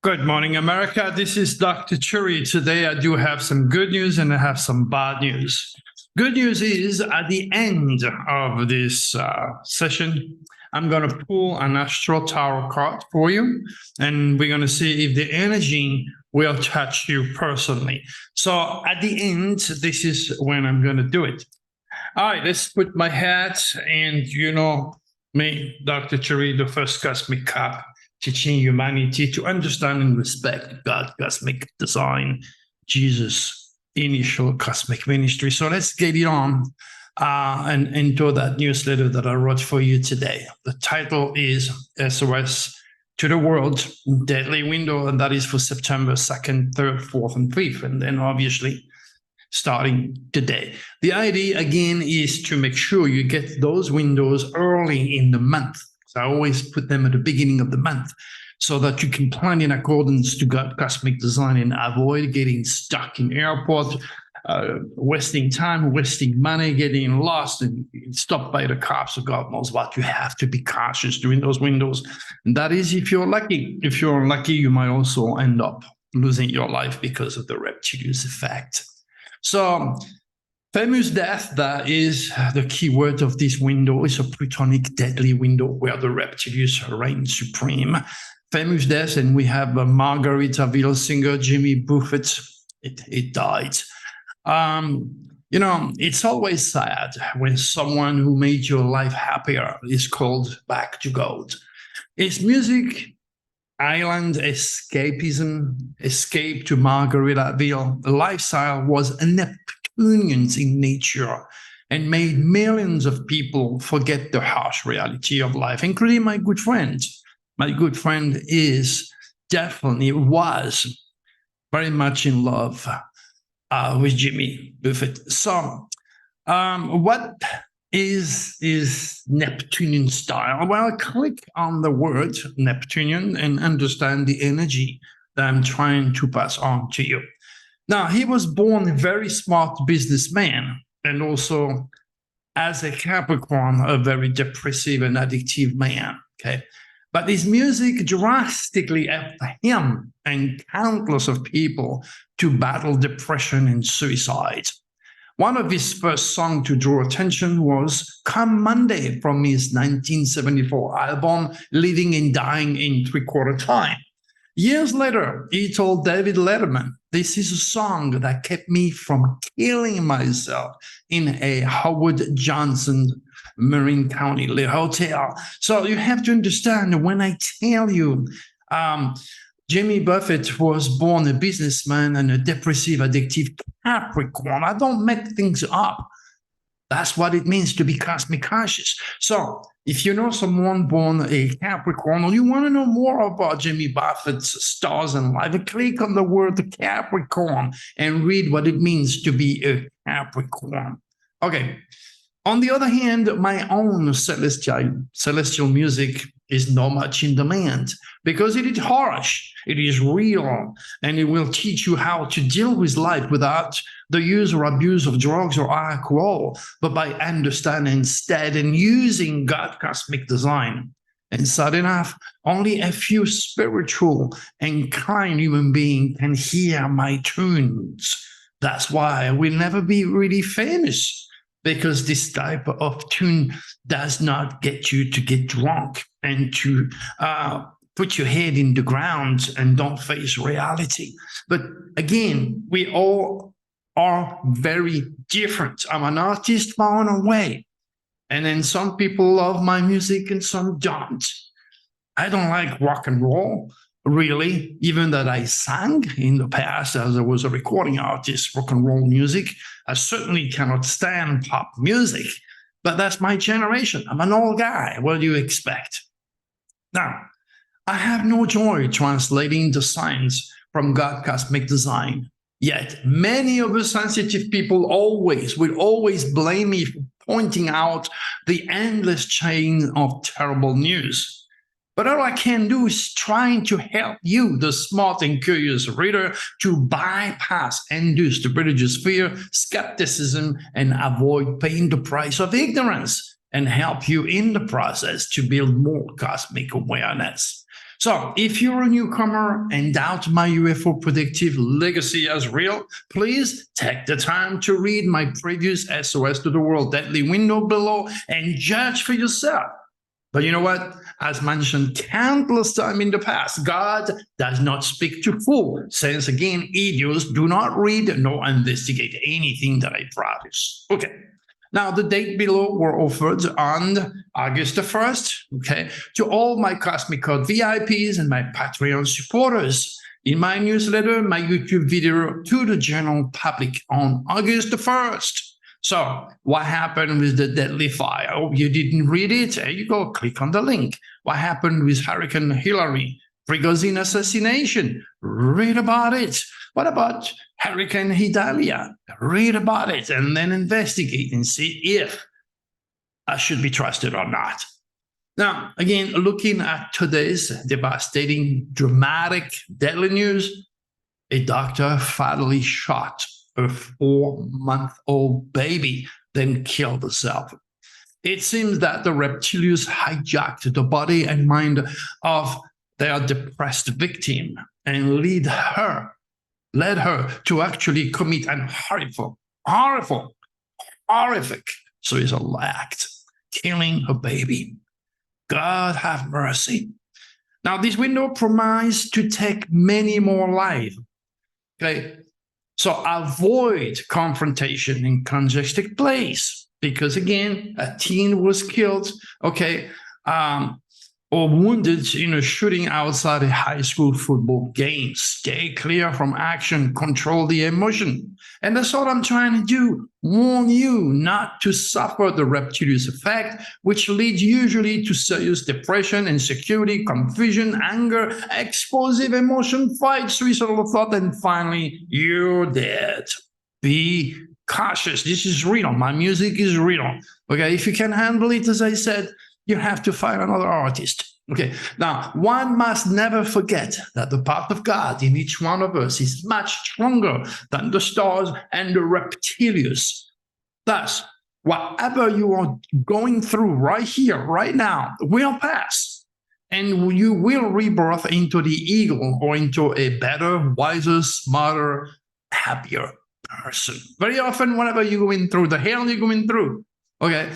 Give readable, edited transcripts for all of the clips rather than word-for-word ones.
Good morning, America. This is Dr. Churi. Today, I do have some good news and I have some bad news. Good news is at the end of this session, I'm going to pull an astral tarot card for you, and we're going to see if the energy will touch you personally. So at the end, this is when I'm going to do it. All right, let's put my hat, and me, Dr. Churi, the first cosmic cup, teaching humanity to understand and respect God, cosmic design, Jesus, initial cosmic ministry. So let's get it on and into that newsletter that I wrote for you today. The title is SOS to the World, Deadly Window, and that is for September 2nd, 3rd, 4th, and 5th. And then obviously starting today. The idea, again, is to make sure you get those windows early in the month. So I always put them at the beginning of the month so that you can plan in accordance to God's cosmic design and avoid getting stuck in airport, wasting time, wasting money, getting lost and stopped by the cops or God knows what. You have to be cautious during those windows. And that is if you're lucky. If you're unlucky, you might also end up losing your life because of the reptilius effect. So famous death, that is the key word of this window, is a plutonic deadly window where the reptilius reigns supreme. Famous death, and we have a Margaritaville singer, Jimmy Buffett. It died. It's always sad when someone who made your life happier is called back to God. His music, island escapism, escape to Margaritaville, the lifestyle was a neptunian in nature and made millions of people forget the harsh reality of life, including my good friend. My good friend was very much in love with Jimmy Buffett. So what is Neptunian style? Well, click on the word Neptunian and understand the energy that I'm trying to pass on to you. Now, he was born a very smart businessman and also as a Capricorn, a very depressive and addictive man, okay? But his music drastically helped him and countless of people to battle depression and suicide. One of his first songs to draw attention was Come Monday from his 1974 album, Living and Dying in Three-Quarter Time. Years later, he told David Letterman, this is a song that kept me from killing myself in a Howard Johnson Marin County hotel. So you have to understand when I tell you Jimmy Buffett was born a businessman and a depressive, addictive Capricorn, I don't make things up. That's what it means to be cosmic conscious. So if you know someone born a Capricorn or you want to know more about Jimmy Buffett's stars and life, click on the word Capricorn and read what it means to be a Capricorn. Okay. On the other hand, my own celestial music is not much in demand because it is harsh, it is real, and it will teach you how to deal with life without the use or abuse of drugs or alcohol, but by understanding instead and using God's cosmic design. And sad enough, only a few spiritual and kind human beings can hear my tunes. That's why I will never be really famous, because this type of tune does not get you to get drunk and to put your head in the ground and don't face reality. But again, we all are very different. I'm an artist far and away. And then some people love my music and some don't. I don't like rock and roll, really, even that I sang in the past as I was a recording artist, rock and roll music. I certainly cannot stand pop music, but that's my generation. I'm an old guy. What do you expect? Now, I have no joy translating the signs from God's cosmic design. Yet, many of the sensitive people will always blame me for pointing out the endless chain of terrible news. But all I can do is trying to help you, the smart and curious reader, to bypass induced religious fear, skepticism, and avoid paying the price of ignorance, and help you in the process to build more cosmic awareness. So if you're a newcomer and doubt my UFO predictive legacy as real, please take the time to read my previous SOS to the World Deadly Window below and judge for yourself. But you know what? As mentioned countless times in the past, God does not speak to fools. Since again, idiots do not read nor investigate anything that I practice. Okay. Now, the date below were offered on August the 1st, okay, to all my Cosmic Code VIPs and my Patreon supporters. In my newsletter, my YouTube video to the general public on August the 1st. So, what happened with the deadly fire? Oh, you didn't read it? There you go, click on the link. What happened with Hurricane Hillary? Prigozhin assassination? Read about it. What about Hurricane Idalia? Read about it and then investigate and see if I should be trusted or not. Now, again, looking at today's devastating, dramatic, deadly news, a doctor fatally shot a 4-month-old baby, then killed herself. It seems that the reptilians hijacked the body and mind of their depressed victim and led her to actually commit an horrific suicidal act, killing her baby. God have mercy. Now, this window promised to take many more lives. Okay, so avoid confrontation in congested place because, again, a teen was killed, okay, or wounded in a shooting outside a high school football game. Stay clear from action, control the emotion. And that's what I'm trying to do. Warn you not to suffer the reptilian effect, which leads usually to serious depression, insecurity, confusion, anger, explosive emotion, fight, suicidal thought, and finally, you're dead. Be cautious. This is real. My music is real. Okay, if you can handle it, as I said, you have to find another artist. Okay, now one must never forget that the part of God in each one of us is much stronger than the stars and the reptilians. Thus, whatever you are going through right here, right now, will pass. And you will rebirth into the eagle or into a better, wiser, smarter, happier person. Very often, whenever you're going through the hell you're going through, okay,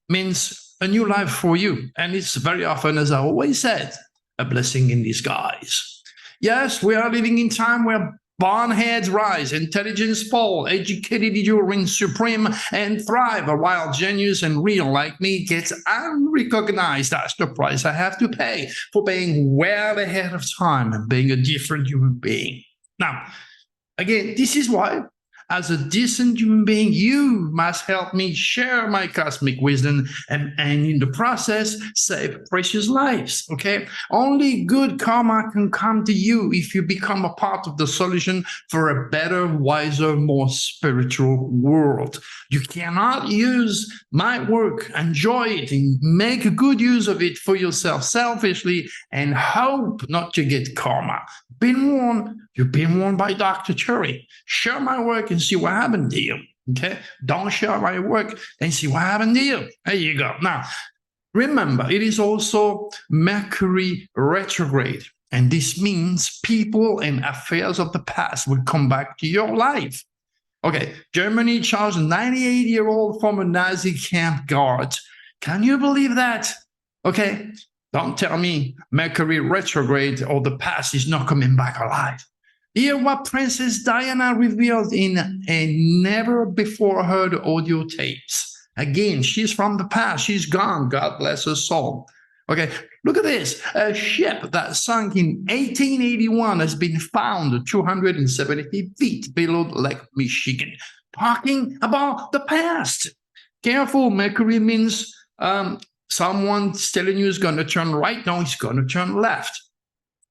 means a new life for you. And it's very often, as I always said, a blessing in disguise. Yes, we are living in time where boneheads rise, intelligence fall, educated individuals reign supreme and thrive, while genius and real like me gets unrecognized. That's the price I have to pay for being well ahead of time and being a different human being. Now, again, this is why, as a decent human being, you must help me share my cosmic wisdom and in the process, save precious lives, okay? Only good karma can come to you if you become a part of the solution for a better, wiser, more spiritual world. You cannot use my work, enjoy it, and make a good use of it for yourself selfishly and hope not to get karma. Been warned. You've been warned by Dr. Cherry. Share my work and see what happened to you. Okay? Don't share my work and see what happened to you. There you go. Now, remember, it is also Mercury retrograde. And this means people and affairs of the past will come back to your life. Okay, Germany charged a 98-year-old former Nazi camp guard. Can you believe that? Okay, don't tell me Mercury retrograde or the past is not coming back alive. Hear what Princess Diana revealed in a never-before-heard audio tapes. Again, she's from the past. She's gone. God bless her soul. Okay, look at this. A ship that sunk in 1881 has been found 270 feet below Lake Michigan. Talking about the past. Careful, Mercury means someone's telling you it's going to turn right. No, it's going to turn left.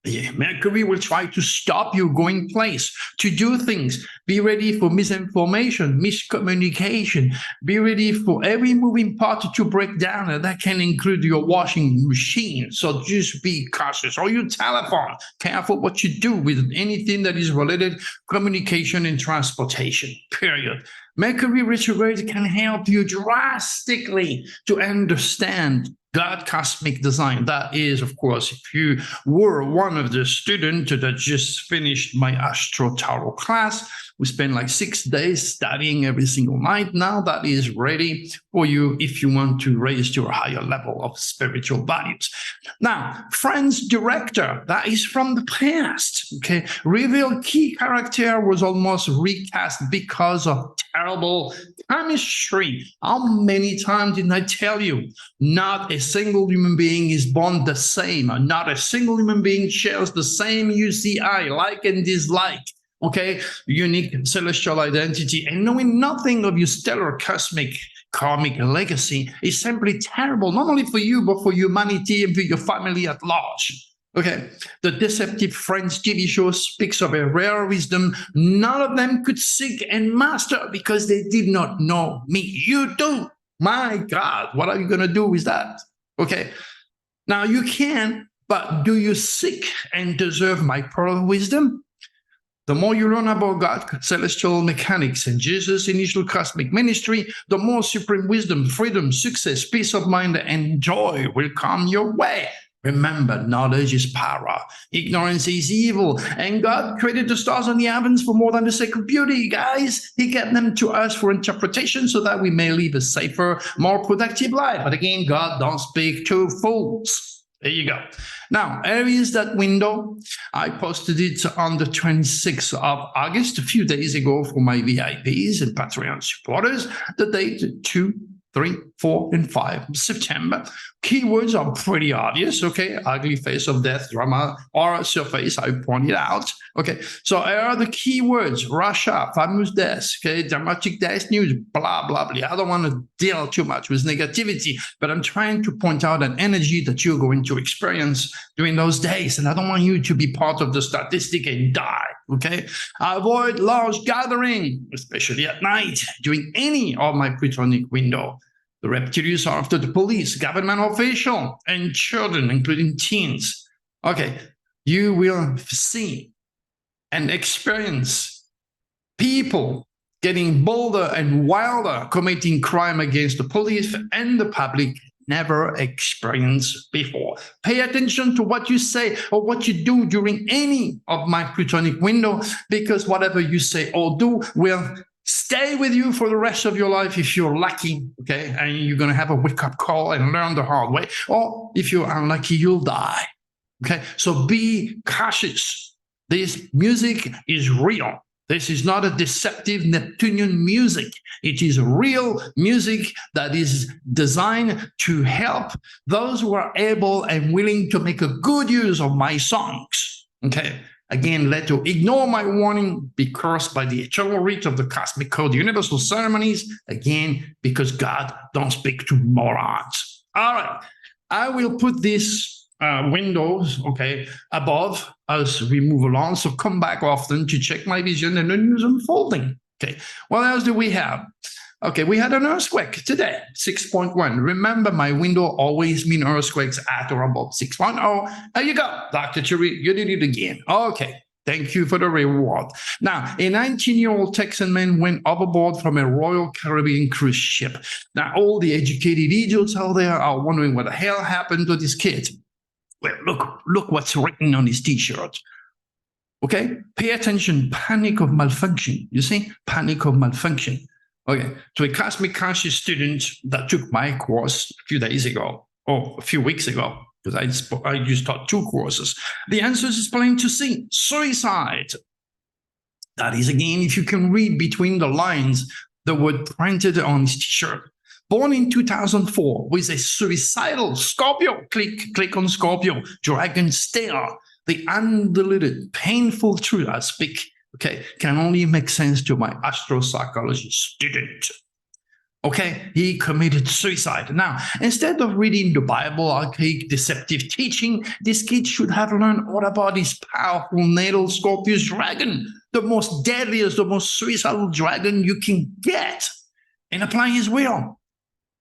Yeah, Mercury will try to stop you going place, to do things. Be ready for misinformation, miscommunication. Be ready for every moving part to break down, and that can include your washing machine. So just be cautious. Or your telephone. Careful what you do with anything that is related communication and transportation, period. Mercury retrograde can help you drastically to understand God cosmic design. That is, of course, if you were one of the students that just finished my Astro Tarot class, we spent like 6 days studying every single night. Now that is ready for you if you want to raise your higher level of spiritual values. Now, Friends Director, that is from the past. Okay, reveal key character was almost recast because of terrible chemistry. How many times did I tell you? Not a single human being is born the same. Not a single human being shares the same UCI, like and dislike. Okay, unique celestial identity, and knowing nothing of your stellar cosmic karmic legacy is simply terrible, not only for you, but for humanity and for your family at large. Okay, the Deceptive Friends TV show speaks of a rare wisdom none of them could seek and master because they did not know me. You do. My God, what are you going to do with that? Okay, now you can, but do you seek and deserve my pearl of wisdom? The more you learn about God, celestial mechanics, and Jesus' initial cosmic ministry, the more supreme wisdom, freedom, success, peace of mind, and joy will come your way. Remember, knowledge is power, ignorance is evil, and God created the stars and the heavens for more than the sake of beauty, guys. He gave them to us for interpretation so that we may live a safer, more productive life. But again, God don't speak to fools. There you go. Now, here is that window. I posted it on the 26th of August, a few days ago for my VIPs and Patreon supporters. The date 2, 3, 4, and 5 September. Keywords are pretty obvious, okay? Ugly face of death, drama, or surface, I pointed out. Okay, so here are the keywords: Russia, famous death, okay, dramatic death news, blah, blah, blah. I don't want to deal too much with negativity, but I'm trying to point out an energy that you're going to experience during those days, and I don't want you to be part of the statistic and die, okay? Avoid large gathering, especially at night, during any of my Plutonic window. The reptilians are after the police, government official, and children, including teens. Okay, you will see and experience people getting bolder and wilder, committing crime against the police and the public never experienced before. Pay attention to what you say or what you do during any of my Plutonic window, because whatever you say or do will stay with you for the rest of your life if you're lucky, okay? And you're going to have a wake-up call and learn the hard way. Or if you're unlucky, you'll die, okay? So be cautious. This music is real. This is not a deceptive Neptunian music. It is real music that is designed to help those who are able and willing to make a good use of my songs, okay? Again, let you ignore my warning, be cursed by the eternal reach of the cosmic code, universal ceremonies, again, because God don't speak to morons. All right, I will put these windows, okay, above as we move along, so come back often to check my vision and the news unfolding. Okay, what else do we have? Okay, we had an earthquake today, 6.1. Remember, my window always means earthquakes at or above 6.0. There you go, Dr. Churi, you did it again. Okay, thank you for the reward. Now, a 19-year-old Texan man went overboard from a Royal Caribbean cruise ship. Now, all the educated idiots out there are wondering what the hell happened to this kid. Well, look what's written on his T-shirt. Okay, pay attention, panic of malfunction. You see, panic of malfunction. Okay, so a cosmic conscious student that took my course a few days ago, or a few weeks ago, because I just taught 2 courses. The answer is plain to see: suicide. That is, again, if you can read between the lines, the word printed on his T-shirt. Born in 2004 with a suicidal Scorpio, click on Scorpio, dragon star. The undiluted, painful truth I speak, okay, can only make sense to my astropsychology student. Okay, he committed suicide. Now, instead of reading the Bible, archaic, deceptive teaching, this kid should have learned all about his powerful natal Scorpius dragon, the most deadliest, the most suicidal dragon you can get, and apply his will.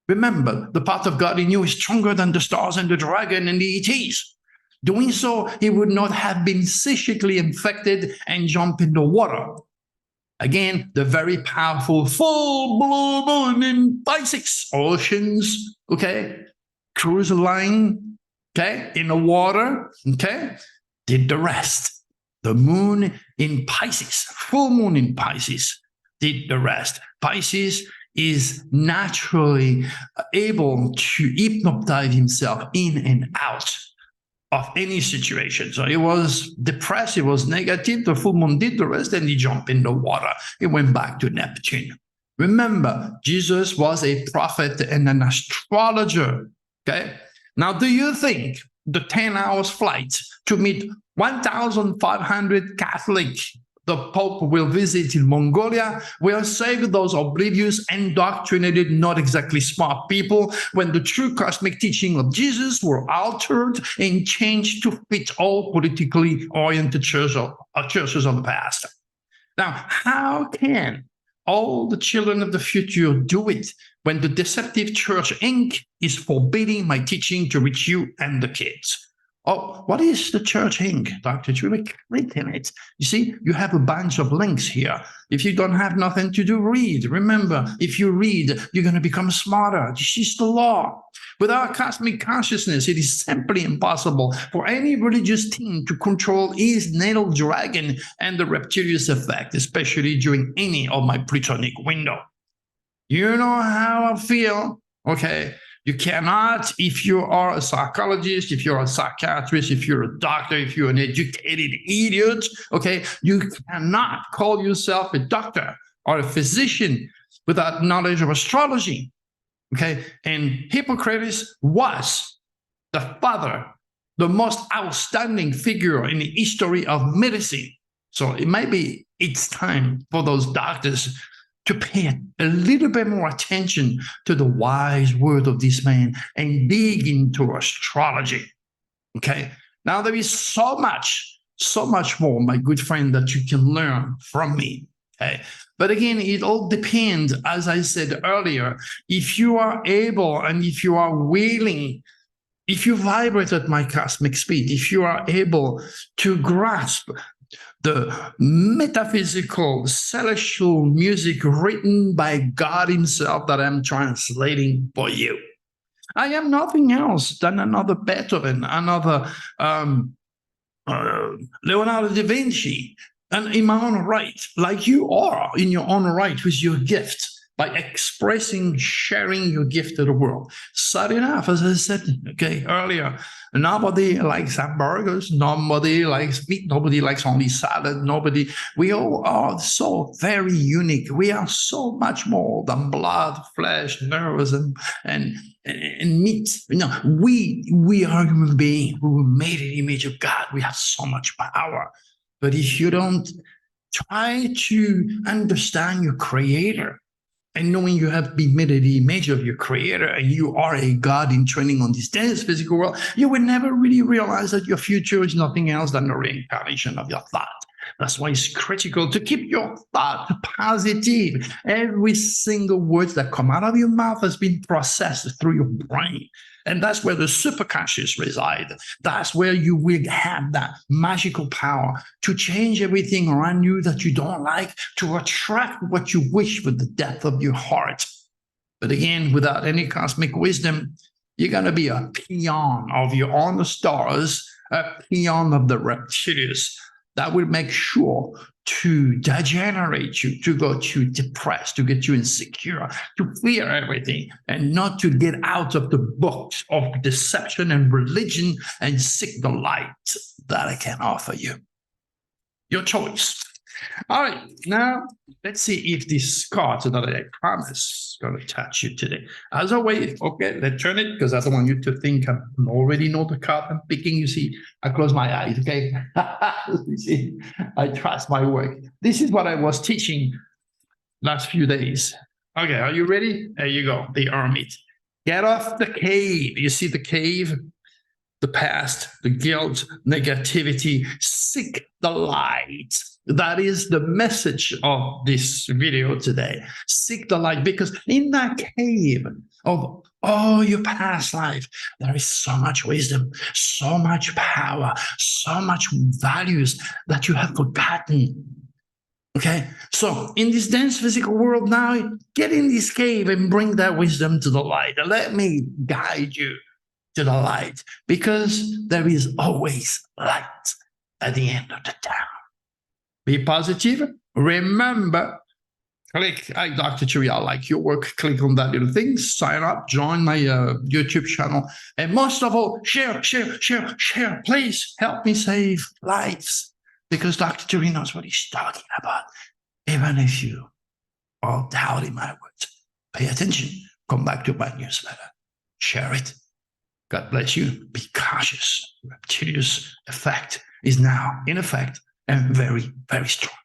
Remember, the part of God in you is stronger than the stars and the dragon and the ETs. Doing so, he would not have been psychically infected and jump in the water. Again, the very powerful full blue moon in Pisces, oceans, okay, cruise line, okay, in the water, okay, did the rest. The moon in Pisces, full moon in Pisces, did the rest. Pisces is naturally able to hypnotize himself in and out of any situation. So he was depressed, he was negative, the full moon did the rest, and he jumped in the water. He went back to Neptune. Remember, Jesus was a prophet and an astrologer, okay? Now, do you think the 10 hours flight to meet 1,500 Catholics the Pope will visit in Mongolia will save those oblivious, indoctrinated, not exactly smart people when the true cosmic teaching of Jesus were altered and changed to fit all politically oriented churches of the past? Now, how can all the children of the future do it when the deceptive Church Inc. is forbidding my teaching to reach you and the kids? Oh, what is the Church Inc., Dr. Drew? Click in it. You see, you have a bunch of links here. If you don't have nothing to do, read. Remember, if you read, you're going to become smarter. This is the law. Without cosmic consciousness, it is simply impossible for any religious team to control his natal dragon and the reptilian effect, especially during any of my Plutonic window. You know how I feel, okay? You cannot, if you are a psychologist, if you're a psychiatrist, if you're a doctor, if you're an educated idiot, okay, you cannot call yourself a doctor or a physician without knowledge of astrology, okay? And Hippocrates was the father, the most outstanding figure in the history of medicine. So it might be it's time for those doctors to pay a little bit more attention to the wise word of this man and dig into astrology, okay? Now, there is so much more, my good friend, that you can learn from me, okay? But again, it all depends, as I said earlier, if you are able and if you are willing, if you vibrate at my cosmic speed, if you are able to grasp the metaphysical, celestial music written by God himself that I'm translating for you. I am nothing else than another Beethoven, another Leonardo da Vinci, and in my own right, like you are in your own right with your gift, by expressing, sharing your gift to the world. Sad enough, as I said, okay, earlier, nobody likes hamburgers, nobody likes meat, nobody likes only salad, nobody. We all are so very unique. We are so much more than blood, flesh, nerves, and meat. You know, we are human beings who were made in the image of God. We have so much power. But if you don't try to understand your creator, and knowing you have been made in the image of your creator and you are a God in training on this dense physical world, you will never really realize that your future is nothing else than the reincarnation of your thought. That's why it's critical to keep your thought positive. Every single word that come out of your mouth has been processed through your brain. And that's where the superconscious reside. That's where you will have that magical power to change everything around you that you don't like, to attract what you wish with the depth of your heart. But again, without any cosmic wisdom, you're going to be a peon of your own stars, a peon of the reptilians that will make sure to degenerate you, to get you depressed, to get you insecure, to fear everything, and not to get out of the books of deception and religion and seek the light that I can offer you. Your choice. All right, now let's see if this card that I promised is going to touch you today. As always, okay, let's turn it because I don't want you to think I already know the card I'm picking. You see, I close my eyes, okay? You see, I trust my work. This is what I was teaching last few days. Okay, are you ready? There you go, the hermit. Get off the cave. You see the cave? The past, the guilt, negativity, seek the light. That is the message of this video today. Seek the light, because in that cave of all your past life, there is so much wisdom, so much power, so much values that you have forgotten. Okay, so in this dense physical world now, get in this cave and bring that wisdom to the light. Let me guide you to the light, because there is always light at the end of the tunnel. Be positive. Remember, click, hey, Dr. Cheery, I like your work. Click on that little thing, sign up, join my YouTube channel. And most of all, share. Please help me save lives, because Dr. Cheery knows what he's talking about. Even if you are doubting my words, pay attention. Come back to my newsletter. Share it. God bless you. Be cautious. Reptilius effect is now in effect and very, very strong.